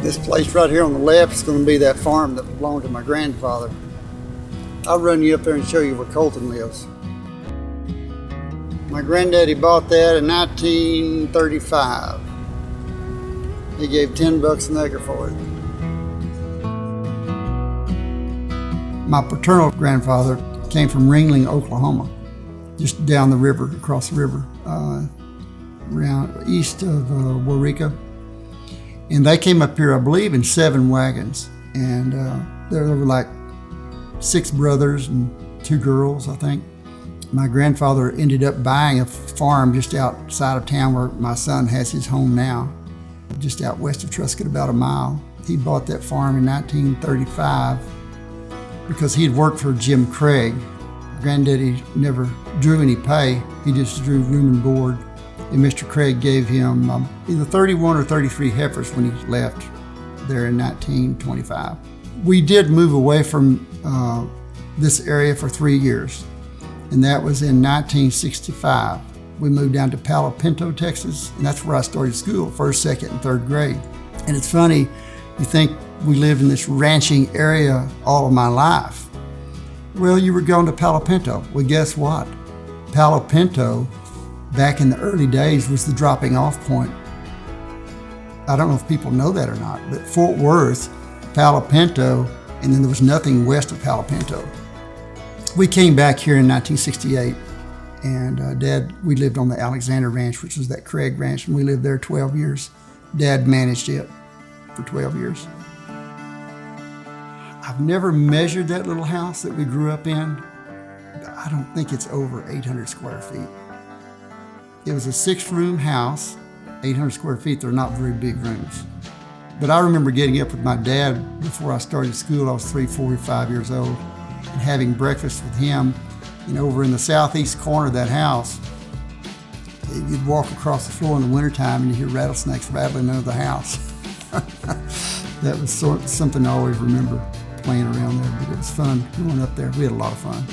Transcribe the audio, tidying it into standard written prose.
This place right here on the left is going to be that farm that belonged to my grandfather. I'll run you up there and show you where Colton lives. My granddaddy bought that in 1935. He gave $10 an acre for it. My paternal grandfather came from Ringling, Oklahoma, just down the river, across the river, around east of Waurika. And they came up here, I believe, in 7 wagons. And there were like 6 brothers and 2 girls, I think. My grandfather ended up buying a farm just outside of town where my son has his home now, just out west of Truscott, about a mile. He bought that farm in 1935 because he had worked for Jim Craig. Granddaddy never drew any pay. He just drew room and board. And Mr. Craig gave him either 31 or 33 heifers when he left there in 1925. We did move away from this area for 3 years, and that was in 1965. We moved down to Palo Pinto, Texas, and that's where I started school, 1st, 2nd, and 3rd grade. And it's funny, you think we lived in this ranching area all of my life. Well, you were going to Palo Pinto. Well, guess what? Palo Pinto, back in the early days, was the dropping off point. I don't know if people know that or not, but Fort Worth, Palo Pinto, and then there was nothing west of Palo Pinto. We came back here in 1968, and Dad, we lived on the Alexander Ranch, which was that Craig Ranch, and we lived there 12 years. Dad managed it for 12 years. I've never measured that little house that we grew up in, but I don't think it's over 800 square feet. It was a 6-room house, 800 square feet. They're not very big rooms. But I remember getting up with my dad before I started school. I was 3, 4, 5 years old, and having breakfast with him. And over in the southeast corner of that house, you'd walk across the floor in the wintertime and you'd hear rattlesnakes rattling under the house. That was something I always remember, playing around there, but it was fun going up there. We had a lot of fun.